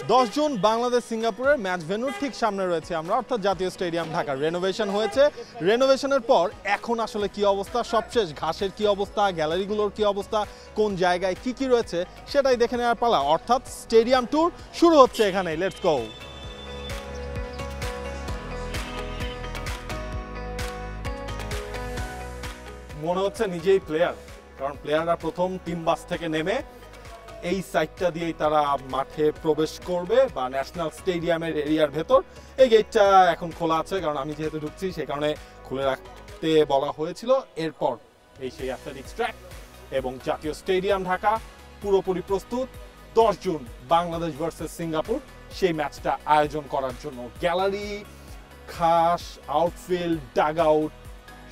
10 June Bangladesh সিঙ্গাপুরের match ভেন্যুর ঠিক সামনে রয়েছে আমরা, অর্থাৎ জাতীয় স্টেডিয়াম ঢাকা। রেনোভেশন হয়েছে, রেনোভেশনের পর এখন আসলে কি অবস্থা, সবশেষ ঘাসের কি অবস্থা, গ্যালারিগুলোর কি অবস্থা, কোন জায়গায় কি কি রয়েছে সেটাই দেখে নেওয়ার পালা, অর্থাৎ স্টেডিয়াম ট্যুর শুরু হচ্ছে এখানে। Let's go. মনে হচ্ছে নিজেই প্লেয়ার, কারণ প্লেয়াররা প্রথম টিম বাস থেকে নেমে এই সাইডটা দিয়েই তারা মাঠে প্রবেশ করবে বা ন্যাশনাল স্টেডিয়ামের এরিয়ার ভেতর। এই গেটটা এখন খোলা আছে, কারণ আমি যেহেতু ঢুকছি সে কারণে খুলে রাখতে বলা হয়েছিল। এরপর এই সেই অ্যাথলেটিক্স ট্র্যাক এবং জাতীয় স্টেডিয়াম ঢাকা পুরোপুরি প্রস্তুত 10 জুন বাংলাদেশ ভার্সেস সিঙ্গাপুর সেই ম্যাচটা আয়োজন করার জন্য। গ্যালারি, ঘাস, আউটফিল্ড, ডাগ আউট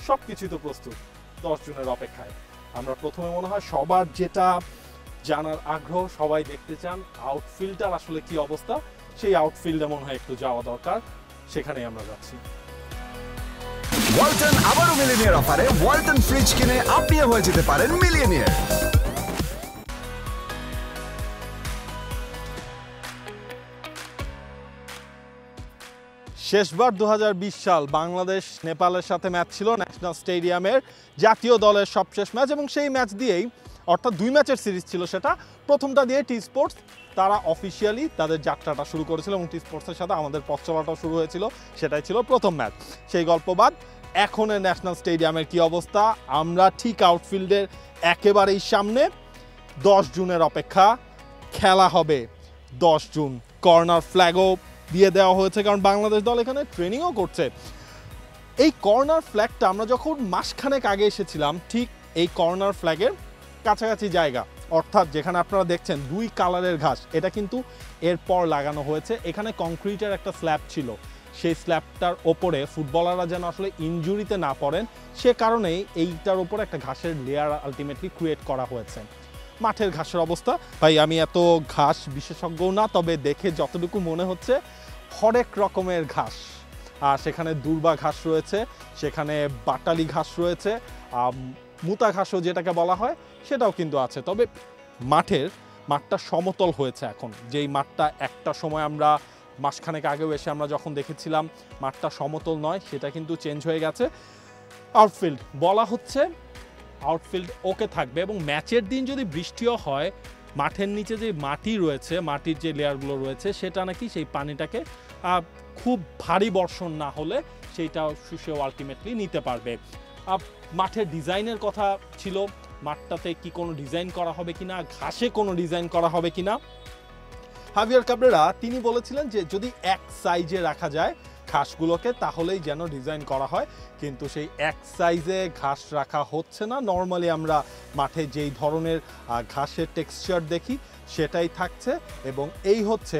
সব কিছুই তো প্রস্তুত 10 জুনের অপেক্ষায়। আমরা প্রথমে মনে হয় সবার যেটা জানার আগ্রহ, সবাই দেখতে চান আউটফিল্ডটার আসলে কি অবস্থা, সেই আউটফিল্ডে মনে হয় একটু যাওয়া দরকার, সেখানেই আমরা যাচ্ছি। ওয়ালটন আবারও মিলিয়নিয়ার অফারে ওয়ালটন ফ্রিজ কিনে আপনিও হয়ে যেতে পারেন মিলিয়নিয়ার। শেষবার 2020 সাল বাংলাদেশ নেপালের সাথে ম্যাচ ছিল ন্যাশনাল স্টেডিয়ামের জাতীয় দলের সবশেষ ম্যাচ, এবং সেই ম্যাচ দিয়েই, অর্থাৎ 2 ম্যাচের সিরিজ ছিল সেটা, প্রথমটা দিয়ে টি স্পোর্টস তারা অফিসিয়ালি তাদের যাত্রাটা শুরু করেছিল এবং টি স্পোর্টসের সাথে আমাদের পথ চলাটাও শুরু হয়েছিল। সেটাই ছিল প্রথম ম্যাচ। সেই গল্পবাদ। এখন ন্যাশনাল স্টেডিয়ামের কি অবস্থা, আমরা ঠিক আউটফিল্ডের একেবারেই সামনে। 10 জুনের অপেক্ষা, খেলা হবে 10 জুন। কর্নার ফ্ল্যাগও দিয়ে দেওয়া হয়েছে, কারণ বাংলাদেশ দল এখানে ট্রেনিংও করছে। এই কর্নার ফ্ল্যাগটা আমরা যখন মাসখানেক আগে এসেছিলাম, ঠিক এই কর্নার ফ্ল্যাগের কাছাকাছি জায়গা, অর্থাৎ যেখানে আপনারা দেখছেন 2 কালারের ঘাস, এটা কিন্তু এরপর লাগানো হয়েছে। এখানে কংক্রিটের একটা স্ল্যাব ছিল, সেই স্ল্যাবটার ওপরে ফুটবলাররা যেন আসলে ইনজুরিতে না পড়েন সে কারণেই এইটার ওপর একটা ঘাসের লেয়ার আলটিমেটলি ক্রিয়েট করা হয়েছে। মাঠের ঘাসের অবস্থা, ভাই আমি এত ঘাস বিশেষজ্ঞও না, তবে দেখে যতটুকু মনে হচ্ছে হরেক রকমের ঘাস। আর সেখানে দুর্বা ঘাস রয়েছে, সেখানে বাটালি ঘাস রয়েছে, মুতা ঘাসও যেটাকে বলা হয় সেটাও কিন্তু আছে। তবে মাঠটা সমতল হয়েছে এখন, যেই মাঠটা একটা সময় আমরা মাসখানেক আগেও এসে আমরা যখন দেখেছিলাম মাঠটা সমতল নয়, সেটা কিন্তু চেঞ্জ হয়ে গেছে। আউটফিল্ড বলা হচ্ছে আউটফিল্ড ওকে থাকবে, এবং ম্যাচের দিন যদি বৃষ্টিও হয় মাঠের নিচে যে মাটি রয়েছে, মাটির যে লেয়ারগুলো রয়েছে সেটা নাকি সেই পানিটাকে খুব ভারী বর্ষণ না হলে সেইটা শুষেও আলটিমেটলি নিতে পারবে। মাঠের ডিজাইনের কথা ছিল, মাঠটাতে কি কোনো ডিজাইন করা হবে কিনা, ঘাসে কোনো ডিজাইন করা হবে কিনা। হাভিয়ার কাবরেরা তিনি বলেছিলেন যে যদি এক সাইজে রাখা যায় ঘাসগুলোকে তাহলেই যেন ডিজাইন করা হয়, কিন্তু সেই এক সাইজে ঘাস রাখা হচ্ছে না। নর্মালি আমরা মাঠে যেই ধরনের ঘাসের টেক্সচার দেখি সেটাই থাকছে, এবং এই হচ্ছে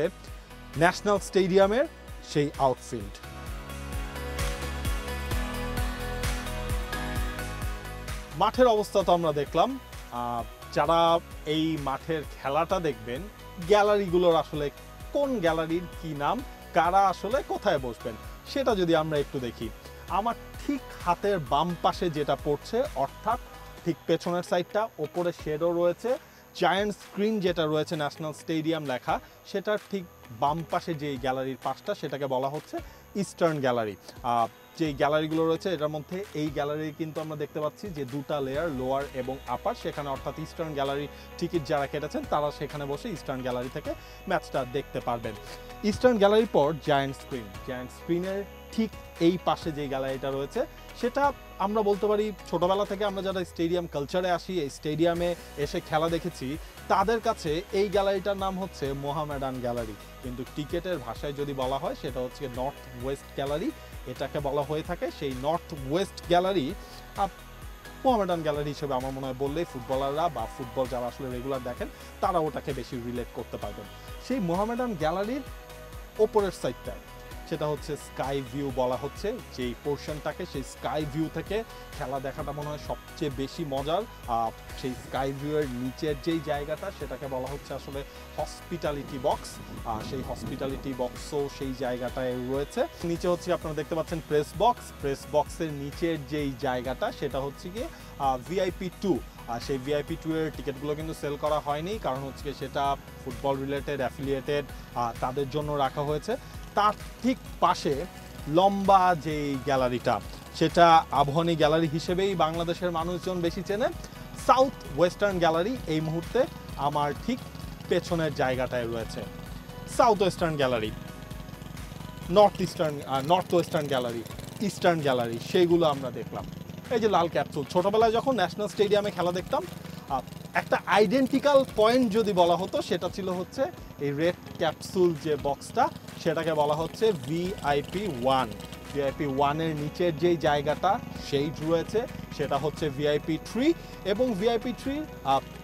ন্যাশনাল স্টেডিয়ামের সেই আউটফিল্ড। মাঠের অবস্থা তো আমরা দেখলাম। যারা এই মাঠের খেলাটা দেখবেন, গ্যালারিগুলোর আসলে কোন গ্যালারির কি নাম, কারা আসলে কোথায় বসবেন সেটা যদি আমরা একটু দেখি। আমার ঠিক হাতের বাম পাশে যেটা পড়ছে, অর্থাৎ ঠিক পেছনের সাইডটা, ওপরে শেডও রয়েছে, জায়ান্ট স্ক্রিন যেটা রয়েছে ন্যাশনাল স্টেডিয়াম লেখা, সেটার ঠিক বাম পাশে যেই গ্যালারির পাশটা সেটাকে বলা হচ্ছে ইস্টার্ন গ্যালারি। যেই গ্যালারিগুলো রয়েছে এটার মধ্যে এই গ্যালারি কিন্তু আমরা দেখতে পাচ্ছি যে 2টা লেয়ার, লোয়ার এবং আপার, সেখানে অর্থাৎ ইস্টার্ন গ্যালারি টিকিট যারা কেটেছেন তারা সেখানে বসে ইস্টার্ন গ্যালারি থেকে ম্যাচটা দেখতে পারবেন। ইস্টার্ন গ্যালারির পর জায়ান্ট স্ক্রিনের ঠিক এই পাশে যে গ্যালারিটা রয়েছে সেটা আমরা বলতে পারি ছোটবেলা থেকে আমরা যারা স্টেডিয়াম কালচারে আসি, এই স্টেডিয়ামে এসে খেলা দেখেছি, তাদের কাছে এই গ্যালারিটার নাম হচ্ছে মোহামেডান গ্যালারি, কিন্তু টিকেটের ভাষায় যদি বলা হয় সেটা হচ্ছে নর্থ ওয়েস্ট গ্যালারি, এটাকে বলা হয়ে থাকে। সেই north West gallery Mohammedan gallery হিসেবে আমার মনে হয় বললেই ফুটবলাররা বা ফুটবল যারা আসলে রেগুলার দেখেন তারা ওটাকে বেশি রিলেট করতে পারবেন। সেই মোহামেডান গ্যালারির ওপরের সাইডটায় সেটা হচ্ছে স্কাই ভিউ বলা হচ্ছে। যেই পোর্শনটাকে, সেই স্কাই ভিউ থেকে খেলা দেখাটা মনে হয় সবচেয়ে বেশি মজার। সেই স্কাই ভিউয়ের নিচের যেই জায়গাটা, সেটাকে বলা হচ্ছে আসলে হসপিটালিটি বক্স। সেই হসপিটালিটি বক্সও সেই জায়গাটায় রয়েছে। নিচে হচ্ছে আপনারা দেখতে পাচ্ছেন প্রেস বক্স। প্রেস বক্সের নিচের যেই জায়গাটা, সেটা হচ্ছে গিয়ে VIP 2। আর সেই VIP 2 এর টিকিটগুলো কিন্তু সেল করা হয়নি, কারণ হচ্ছে সেটা ফুটবল রিলেটেড, অ্যাফিলিয়েটেড, তাদের জন্য রাখা হয়েছে। তার ঠিক পাশে লম্বা যেই গ্যালারিটা, সেটা আবাহনী গ্যালারি হিসেবেই বাংলাদেশের মানুষজন বেশি চেনে। সাউথ ওয়েস্টার্ন গ্যালারি এই মুহূর্তে আমার ঠিক পেছনের জায়গাটায় রয়েছে। South western gallery, north western gallery, eastern gallery, সেইগুলো আমরা দেখলাম। এই যে লাল ক্যাপসুল, ছোটবেলায় যখন ন্যাশনাল স্টেডিয়ামে খেলা দেখতাম, একটা আইডেন্টিক্যাল পয়েন্ট যদি বলা হতো, সেটা ছিল হচ্ছে এই রেড ক্যাপসুল যে বক্সটা, সেটাকে বলা হচ্ছে VIP 1। VIP 1 এর নিচের যেই জায়গাটা সেই রয়েছে, সেটা হচ্ছে VIP 3। এবং VIP 3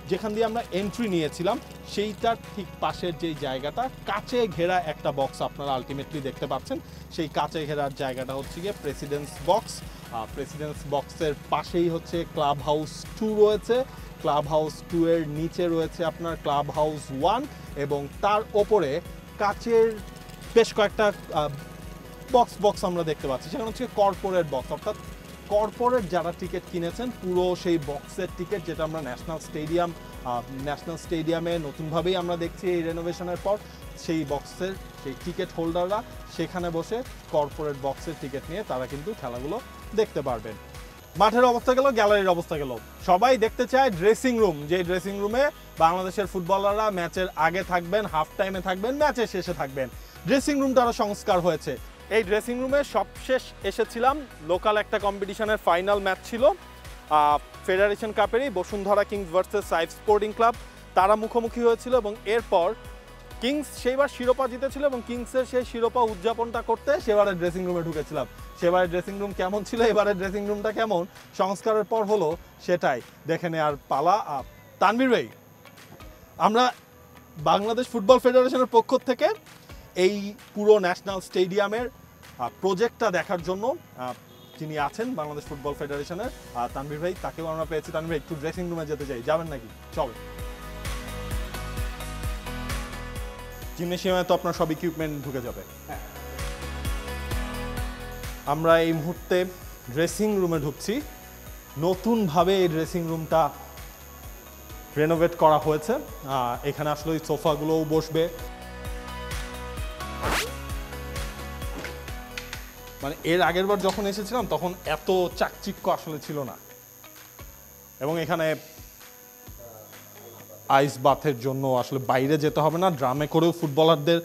যেখান দিয়ে আমরা এন্ট্রি নিয়েছিলাম, সেইটার ঠিক পাশের যেই জায়গাটা, কাচে ঘেরা একটা বক্স আপনারা আলটিমেটলি দেখতে পাচ্ছেন। সেই কাচে ঘেরার জায়গাটা হচ্ছে গিয়ে প্রেসিডেন্টস বক্স। প্রেসিডেন্টস বক্সের পাশেই হচ্ছে ক্লাব হাউস 2 রয়েছে। ক্লাব হাউস 2 এর নিচে রয়েছে আপনার ক্লাব হাউস 1, এবং তার ওপরে কাচের বেশ কয়েকটা বক্স আমরা দেখতে পাচ্ছি। সেখানে হচ্ছে কর্পোরেট বক্স, অর্থাৎ কর্পোরেট যারা টিকিট কিনেছেন, পুরো সেই বক্সের টিকিট, যেটা আমরা ন্যাশনাল স্টেডিয়ামে নতুনভাবেই আমরা দেখছি এই রেনোভেশনের পর, সেই বক্সের সেই টিকিট হোল্ডাররা সেখানে বসে কর্পোরেট বক্সের টিকিট নিয়ে তারা কিন্তু খেলাগুলো দেখতে পারবেন। মাঠের অবস্থা গেল, গ্যালারির অবস্থা গেল। সবাই দেখতে চায় ড্রেসিং রুম, যে ড্রেসিং রুমে বাংলাদেশের ফুটবলাররা ম্যাচের আগে থাকবেন, হাফ টাইমে থাকবেন, ম্যাচের শেষে থাকবেন। ড্রেসিং রুমটা আরও সংস্কার হয়েছে। এই ড্রেসিং রুমে সবশেষ এসেছিলাম, লোকাল একটা কম্পিটিশনের ফাইনাল ম্যাচ ছিল, ফেডারেশন কাপেরই Bashundhara kings versus Saif sporting club. তারা মুখোমুখি হয়েছিল, এবং এরপর কিংস সেইবার শিরোপা জিতেছিল, এবং কিংসের সেই শিরোপা উদযাপনটা করতে সেবারের ড্রেসিং রুমে ঢুকেছিলাম। সেবারের ড্রেসিং রুম কেমন ছিল, এবারের ড্রেসিং রুমটা কেমন সংস্কারের পর হলো, সেটাই দেখে নেওয়ার পালা। তানভীর ভাই, আমরা বাংলাদেশ ফুটবল ফেডারেশনের পক্ষ থেকে এই পুরো ন্যাশনাল স্টেডিয়ামের প্রজেক্টটা দেখার জন্য যিনি আছেন বাংলাদেশ ফুটবল ফেডারেশনের, তানভীর ভাই, তাকেও আমরা পেয়েছি। তানভীর ভাই, একটু ড্রেসিং রুমে যেতে চাই, যাবেন নাকি? চল। জিমনেশিয়ামে তো আপনার সব ইকুইপমেন্ট ঢুকে যাবে। আমরা এই মুহূর্তে ড্রেসিং রুমে ঢুকছি। নতুনভাবে এই ড্রেসিং রুমটা রেনোভেট করা হয়েছে। এখানে আসলে ওই সোফাগুলোও বসবে, মানে এর আগের বার যখন এসেছিলাম তখন এত চাকচিক্য আসলে ছিল না। এবং এখানে আইস বাথের জন্য আসলে বাইরে যেতে হবে না, ড্রামে করেও ফুটবলারদের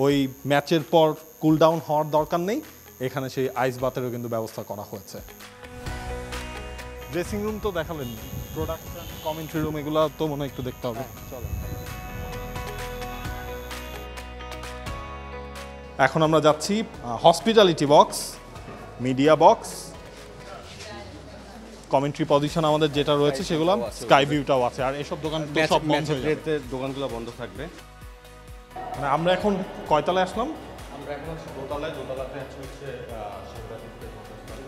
ওই ম্যাচের পর কুল ডাউন হওয়ার দরকার নেই। এখানে সেই আইস বাথেরও কিন্তু ব্যবস্থা করা হয়েছে। ড্রেসিং রুম তো দেখালেন, প্রোডাকশন, কমেন্ট্রি রুম, এগুলো তো মনে হয় একটু দেখতে হবে। চলো, এখন আমরা যাচ্ছি hospitality box, media box, commentary position আমাদের যেটা রয়েছে সেগুলো, স্কাই ভিউটাও আছে। আর এসব দোকান তো সব বন্ধ হয়ে যাবে, দোকানগুলো বন্ধ থাকবে। মানে আমরা এখন কয়তলায় আসলাম? আমরা এখন দোতলায়, দোতলাতে হচ্ছে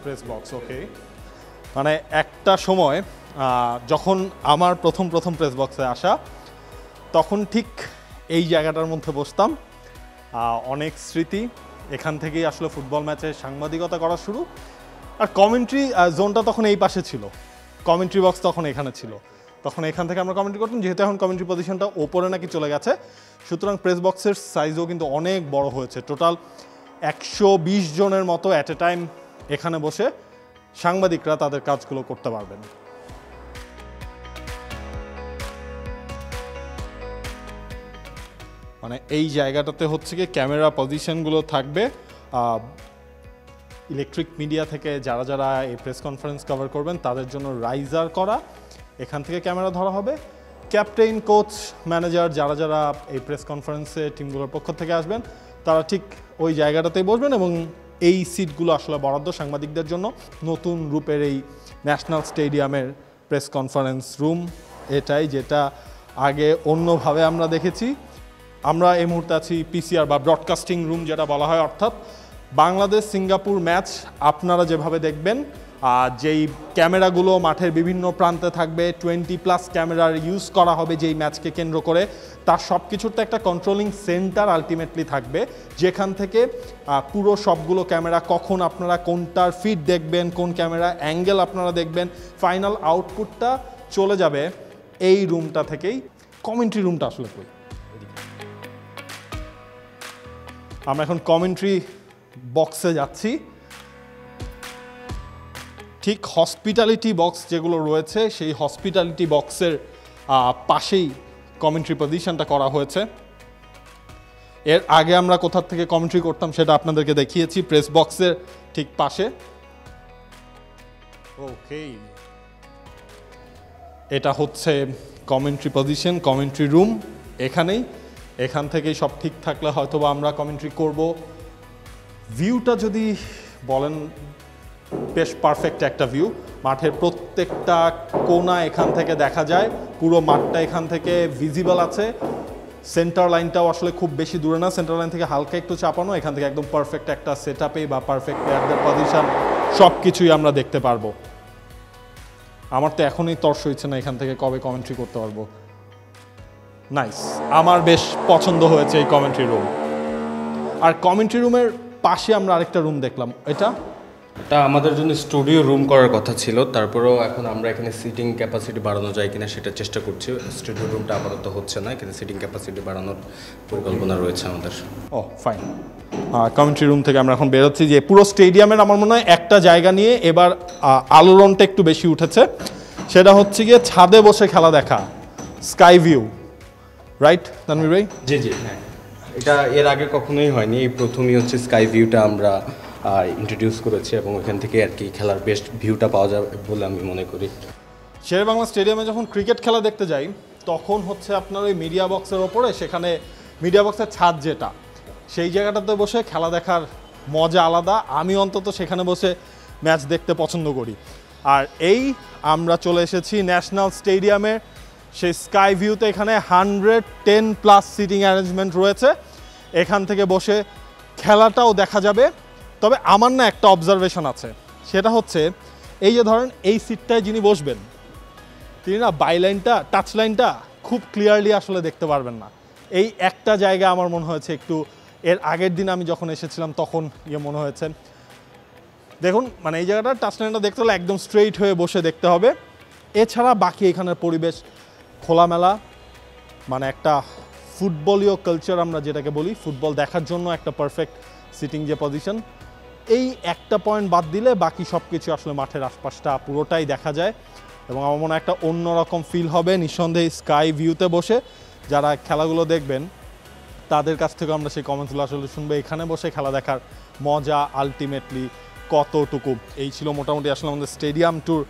প্রেস বক্স। ওকে, মানে একটা সময় যখন আমার প্রথম প্রেস বক্সে আসা, তখন ঠিক এই জায়গাটার মধ্যে বসতাম। অনেক স্মৃতি, এখান থেকেই আসলে ফুটবল ম্যাচে সাংবাদিকতা করা শুরু। আর কমেন্ট্রি জোনটা তখন এই পাশে ছিল, কমেন্ট্রি বক্স তখন এখানে ছিল, তখন এখান থেকে আমরা কমেন্ট্রি করতাম। যেহেতু এখন কমেন্ট্রি পজিশনটা ওপরে নাকি চলে গেছে, সুতরাং প্রেস বক্সের সাইজও কিন্তু অনেক বড় হয়েছে। টোটাল 120 জনের মতো অ্যাট এ টাইম এখানে বসে সাংবাদিকরা তাদের কাজগুলো করতে পারবেন। মানে এই জায়গাটাতে হচ্ছে কি ক্যামেরা পজিশনগুলো থাকবে, ইলেকট্রিক মিডিয়া থেকে যারা যারা এই প্রেস কনফারেন্স কভার করবেন তাদের জন্য রাইজার করা, এখান থেকে ক্যামেরা ধরা হবে। ক্যাপ্টেন, কোচ, ম্যানেজার যারা যারা এই প্রেস কনফারেন্সে টিমগুলোর পক্ষ থেকে আসবেন, তারা ঠিক ওই জায়গাটাতেই বসবেন। এবং এই সিটগুলো আসলে বরাদ্দ সাংবাদিকদের জন্য। নতুন রূপের এই ন্যাশনাল স্টেডিয়ামের প্রেস কনফারেন্স রুম এটাই, যেটা আগে অন্যভাবে আমরা দেখেছি। আমরা এই মুহূর্তে আছি পিসিআর বা ব্রডকাস্টিং রুম যেটা বলা হয়, অর্থাৎ বাংলাদেশ সিঙ্গাপুর ম্যাচ আপনারা যেভাবে দেখবেন, যেই ক্যামেরাগুলো মাঠের বিভিন্ন প্রান্তে থাকবে, 20+ ক্যামেরার ইউজ করা হবে যেই ম্যাচকে কেন্দ্র করে, তার সব কিছুর তো একটা কন্ট্রোলিং সেন্টার আলটিমেটলি থাকবে, যেখান থেকে পুরো সবগুলো ক্যামেরা কখন আপনারা কোনটার ফিড দেখবেন, কোন ক্যামেরা অ্যাঙ্গেল আপনারা দেখবেন, ফাইনাল আউটপুটটা চলে যাবে এই রুমটা থেকেই। কমেন্ট্রি রুমটা আসলে কই? আমরা এখন কমেন্ট্রি বক্সে যাচ্ছি। ঠিক হসপিটালিটি বক্স যেগুলো রয়েছে সেই হসপিটালিটি বক্সের পাশেই কমেন্ট্রি পজিশনটা করা হয়েছে। এর আগে আমরা কোথা থেকে কমেন্ট্রি করতাম সেটা আপনাদেরকে দেখিয়েছি, প্রেস বক্সের ঠিক পাশে। ওকে, এটা হচ্ছে কমেন্ট্রি পজিশন, কমেন্ট্রি রুম এখানেই। এখান থেকেই সব ঠিক থাকলে হয়তো বা আমরা কমেন্ট্রি করব। ভিউটা যদি বলেন, বেশ পারফেক্ট একটা ভিউ, মাঠের প্রত্যেকটা কোণা এখান থেকে দেখা যায়, পুরো মাঠটা এখান থেকে ভিজিবল আছে। সেন্টার লাইনটাও আসলে খুব বেশি দূরে না, সেন্টার লাইন থেকে হালকা একটু চাপানো, এখান থেকে একদম পারফেক্ট একটা সেট আপে বা পারফেক্ট প্লেয়ারদের পজিশন সব কিছুই আমরা দেখতে পারবো। আমার তো এখনই তর্স হচ্ছে না এখান থেকে কবে কমেন্ট্রি করতে পারবো। নাইস, আমার বেশ পছন্দ হয়েছে এই কমেন্ট্রি রুম। আর কমেন্ট্রি রুমের পাশে আমরা আরেকটা রুম দেখলাম, এটা আমাদের জন্য স্টুডিও রুম করার কথা ছিল, তারপরেও এখন আমরা এখানে সিটিং ক্যাপাসিটি বাড়ানো যায় কিনা সেটা চেষ্টা করছি। স্টুডিও রুমটা আপাতত হচ্ছে না, কিন্তু সিটিং ক্যাপাসিটি বাড়ানোর পরিকল্পনা রয়েছে আমাদের। ও ফাইন। কমেন্ট্রি রুম থেকে আমরা এখন বেরোচ্ছি। যে পুরো স্টেডিয়ামের আমার মনে হয় একটা জায়গা নিয়ে এবার আলোড়নটা একটু বেশি উঠেছে, সেটা হচ্ছে গিয়ে ছাদে বসে খেলা দেখা, স্কাই ভিউ, রাইট তানভীর ভাই? জি জি, হ্যাঁ, এটা এর আগে কখনোই হয়নি, এই প্রথমই হচ্ছে স্কাই ভিউটা আমরা ইন্ট্রোডিউস করেছি, এবং ওখান থেকে আর কি খেলার বেস্ট ভিউটা পাওয়া যাবে বলে আমি মনে করি। শেরেবাংলা স্টেডিয়ামে যখন ক্রিকেট খেলা দেখতে যাই তখন হচ্ছে আপনার ওই মিডিয়া বক্সের ওপরে, সেখানে মিডিয়া বক্সের ছাদ যেটা, সেই জায়গাটাতে বসে খেলা দেখার মজা আলাদা। আমি অন্তত সেখানে বসে ম্যাচ দেখতে পছন্দ করি। আর এই আমরা চলে এসেছি ন্যাশনাল স্টেডিয়ামে সেই স্কাই ভিউতে। এখানে 110+ সিটিং অ্যারেঞ্জমেন্ট রয়েছে, এখান থেকে বসে খেলাটাও দেখা যাবে। তবে আমার না একটা অবজারভেশন আছে, সেটা হচ্ছে এই যে ধরেন এই সিটটায় যিনি বসবেন তিনি না বাইলাইনটা, টাচ লাইনটা খুব ক্লিয়ারলি আসলে দেখতে পারবেন না। এই একটা জায়গা আমার মনে হয়েছে একটু, এর আগের দিন আমি যখন এসেছিলাম তখন মনে হয়েছে। দেখুন মানে এই জায়গাটা টাচ লাইনটা দেখতে হলে একদম স্ট্রেইট হয়ে বসে দেখতে হবে। এছাড়া বাকি এখানের পরিবেশ খোলামেলা, মানে একটা ফুটবলীয় কালচার আমরা যেটাকে বলি, ফুটবল দেখার জন্য একটা পারফেক্ট সিটিং যে পজিশন। এই একটা পয়েন্ট বাদ দিলে বাকি সব কিছু আসলে মাঠের আশপাশটা পুরোটাই দেখা যায়, এবং আমার মনে হয় একটা অন্যরকম ফিল হবে নিঃসন্দেহে স্কাই ভিউতে বসে। যারা খেলাগুলো দেখবেন তাদের কাছ থেকে আমরা সেই কমেন্টসগুলো আসলে শুনবো, এখানে বসে খেলা দেখার মজা আলটিমেটলি কতটুকু। এই ছিল মোটামুটি আসলে আমাদের স্টেডিয়াম ট্যুর।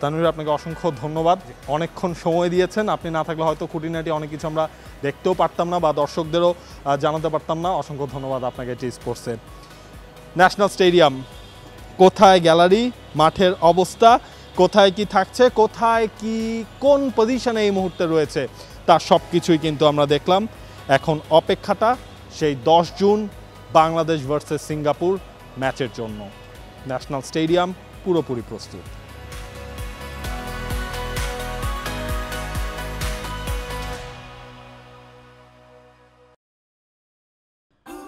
তানভীর, আপনাকে অসংখ্য ধন্যবাদ, অনেকক্ষণ সময় দিয়েছেন। আপনি না থাকলে হয়তো খুঁটিনাটি অনেক কিছু আমরা দেখতেও পারতাম না বা দর্শকদেরও জানাতে পারতাম না। অসংখ্য ধন্যবাদ আপনাকে টি স্পোর্টসে। ন্যাশনাল স্টেডিয়াম, কোথায় গ্যালারি, মাঠের অবস্থা, কোথায় কি থাকছে, কোথায় কি কোন পজিশনে এই মুহূর্তে রয়েছে, তার সব কিছুই কিন্তু আমরা দেখলাম। এখন অপেক্ষাটা সেই 10 জুন বাংলাদেশ ভার্সেস সিঙ্গাপুর ম্যাচের জন্য। ন্যাশনাল স্টেডিয়াম পুরোপুরি প্রস্তুত।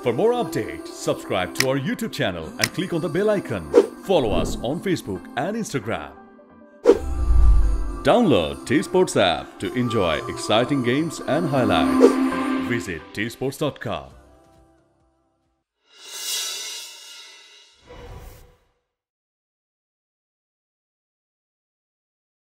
For more updates, subscribe to our YouTube channel and click on the bell icon. Follow us on Facebook and Instagram. Download T-Sports app to enjoy exciting games and highlights. Visit tsports.com.